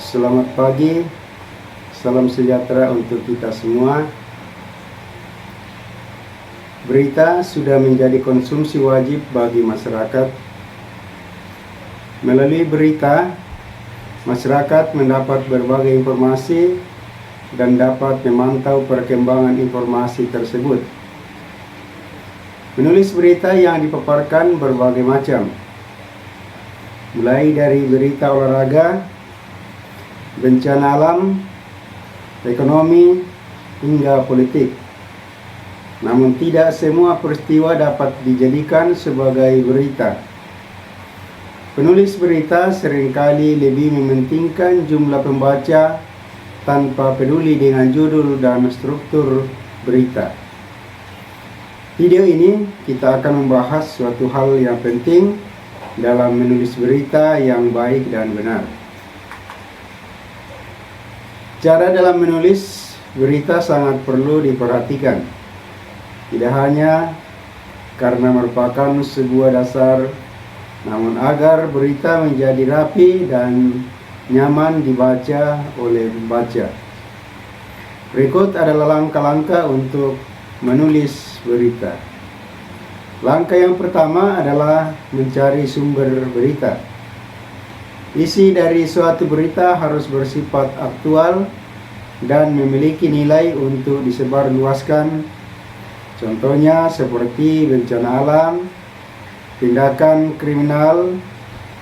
Selamat pagi, salam sejahtera untuk kita semua. Berita sudah menjadi konsumsi wajib bagi masyarakat. Melalui berita, masyarakat mendapat berbagai informasi dan dapat memantau perkembangan informasi tersebut. Menulis berita yang dipaparkan berbagai macam, mulai dari berita olahraga, bencana alam, ekonomi, hingga politik. Namun tidak semua peristiwa dapat dijadikan sebagai berita. Penulis berita seringkali lebih mementingkan jumlah pembaca tanpa peduli dengan judul dan struktur berita. Video ini kita akan membahas suatu hal yang penting dalam menulis berita yang baik dan benar. Cara dalam menulis berita sangat perlu diperhatikan. Tidak hanya karena merupakan sebuah dasar, namun agar berita menjadi rapi dan nyaman dibaca oleh pembaca. Berikut adalah langkah-langkah untuk menulis berita. Langkah yang pertama adalah mencari sumber berita. Isi dari suatu berita harus bersifat aktual dan memiliki nilai untuk disebarluaskan. Contohnya seperti bencana alam, tindakan kriminal,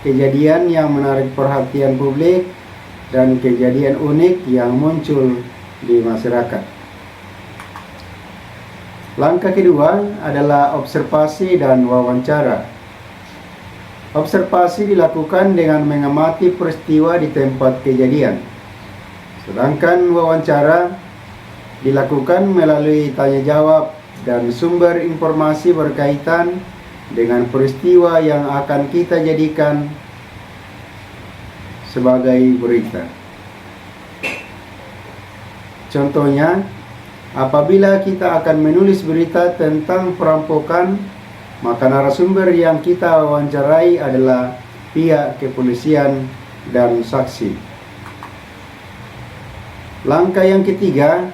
kejadian yang menarik perhatian publik, dan kejadian unik yang muncul di masyarakat. Langkah kedua adalah observasi dan wawancara. Observasi dilakukan dengan mengamati peristiwa di tempat kejadian. Sedangkan wawancara dilakukan melalui tanya jawab dan sumber informasi berkaitan dengan peristiwa yang akan kita jadikan sebagai berita. Contohnya, apabila kita akan menulis berita tentang perampokan, maka narasumber yang kita wawancarai adalah pihak kepolisian dan saksi. Langkah yang ketiga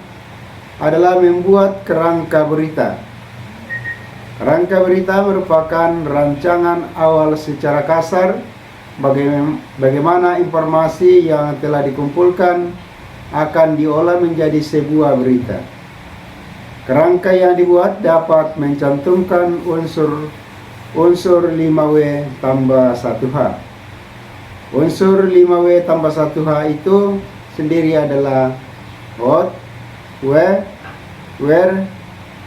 adalah membuat kerangka berita. Kerangka berita merupakan rancangan awal secara kasar bagaimana informasi yang telah dikumpulkan akan diolah menjadi sebuah berita. Kerangka yang dibuat dapat mencantumkan unsur 5W tambah 1H. Unsur 5W tambah 1H itu sendiri adalah what, where,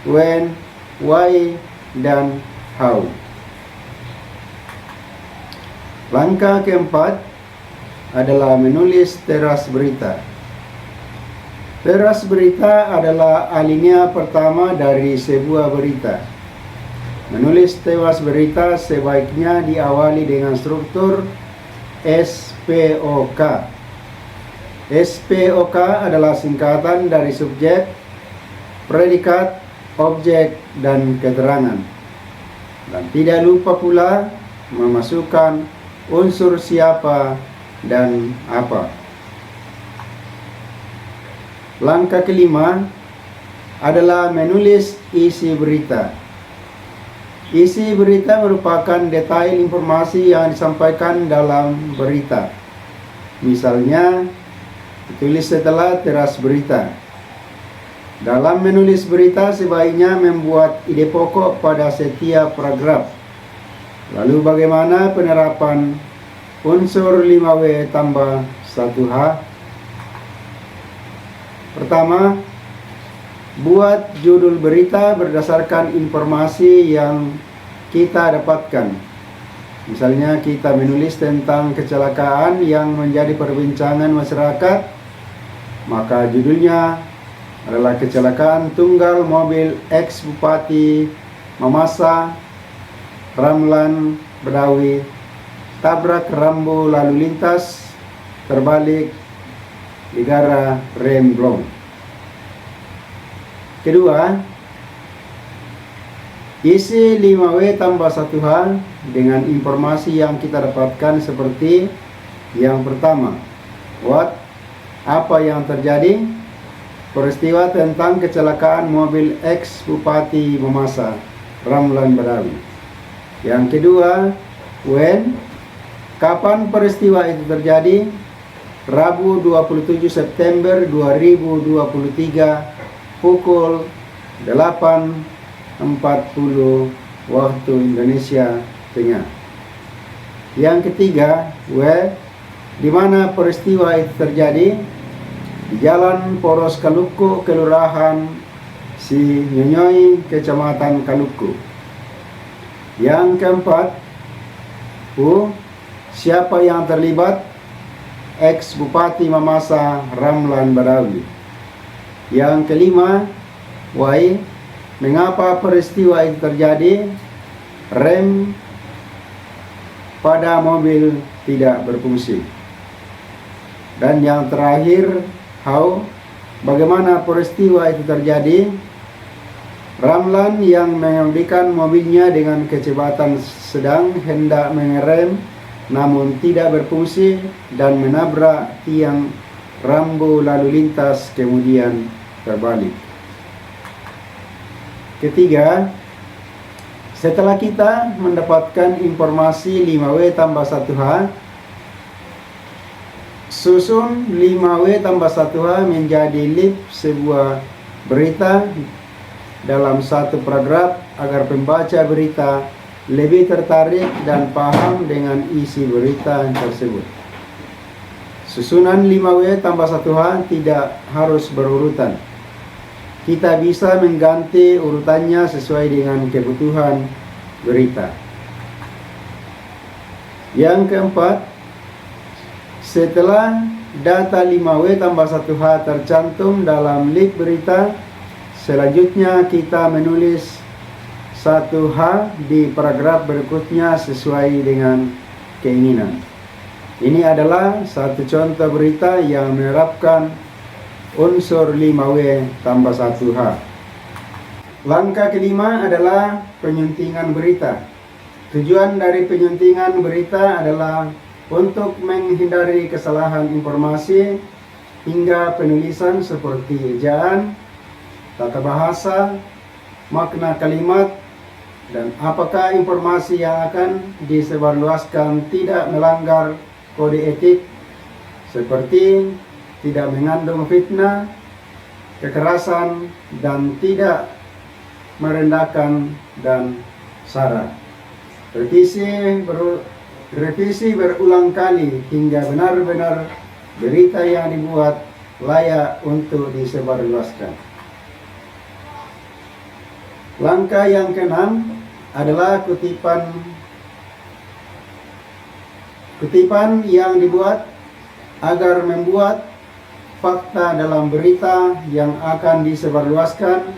when, why, dan how. Langkah keempat adalah menulis teras berita. Teras berita adalah alinea pertama dari sebuah berita. Menulis teras berita sebaiknya diawali dengan struktur SPOK. SPOK adalah singkatan dari subjek, predikat, objek, dan keterangan. Dan tidak lupa pula memasukkan unsur siapa dan apa. Langkah kelima adalah menulis isi berita. Isi berita merupakan detail informasi yang disampaikan dalam berita. Misalnya, ditulis setelah teras berita. Dalam menulis berita sebaiknya membuat ide pokok pada setiap paragraf. Lalu bagaimana penerapan unsur 5W tambah 1H? Pertama, buat judul berita berdasarkan informasi yang kita dapatkan. Misalnya kita menulis tentang kecelakaan yang menjadi perbincangan masyarakat, maka judulnya adalah kecelakaan tunggal mobil ex-bupati Mamasa, Ramlan, Betawi, tabrak rambu lalu lintas, terbalik, negara remblong. Kedua, isi 5W tambah 1H dengan informasi yang kita dapatkan seperti yang pertama, What? Apa yang terjadi? Peristiwa tentang kecelakaan mobil ex Bupati Mamasa, Ramlan Badawi. Yang kedua, when? Kapan peristiwa itu terjadi? Rabu 27 September 2023 pukul 8.40 waktu Indonesia Tengah. Yang ketiga, where? Di mana peristiwa itu terjadi? Di Jalan Poros Kaluku, Kelurahan Si Nyonyoi, Kecamatan Kaluku. Yang keempat, siapa yang terlibat? Ex Bupati Mamasa, Ramlan Badawi. Yang kelima, why? Mengapa peristiwa itu terjadi? Rem pada mobil tidak berfungsi. Dan yang terakhir, how? Bagaimana peristiwa itu terjadi? Ramlan yang mengemudikan mobilnya dengan kecepatan sedang hendak mengerem namun tidak berfungsi dan menabrak tiang rambu lalu lintas kemudian terbalik. Ketiga, setelah kita mendapatkan informasi 5W tambah 1H, susun 5W tambah 1H menjadi lip sebuah berita dalam satu paragraf agar pembaca berita lebih tertarik dan paham dengan isi berita tersebut. Susunan 5W tambah 1H tidak harus berurutan. Kita bisa mengganti urutannya sesuai dengan kebutuhan berita. Yang keempat, setelah data 5W tambah 1H tercantum dalam link berita, selanjutnya kita menulis 1H di paragraf berikutnya sesuai dengan keinginan. Ini adalah satu contoh berita yang menerapkan unsur 5W tambah 1H. Langkah kelima adalah penyuntingan berita. Tujuan dari penyuntingan berita adalah untuk menghindari kesalahan informasi hingga penulisan seperti ejaan, tata bahasa, makna kalimat, dan apakah informasi yang akan disebarluaskan tidak melanggar kode etik seperti tidak mengandung fitnah, kekerasan, dan tidak merendahkan dan sara. Revisi berulang kali hingga benar-benar berita yang dibuat layak untuk disebarluaskan. Langkah yang keenam adalah kutipan yang dibuat agar membuat fakta dalam berita yang akan disebarluaskan.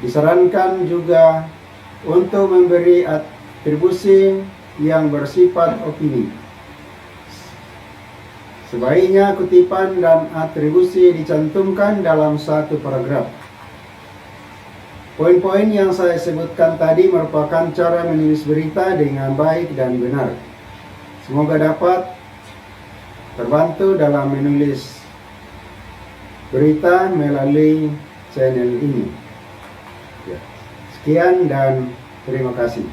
Disarankan juga untuk memberi atribusi yang bersifat opini. Sebaiknya kutipan dan atribusi dicantumkan dalam satu paragraf. Poin-poin yang saya sebutkan tadi merupakan cara menulis berita dengan baik dan benar. Semoga dapat terbantu dalam menulis berita melalui channel ini. Sekian dan terima kasih.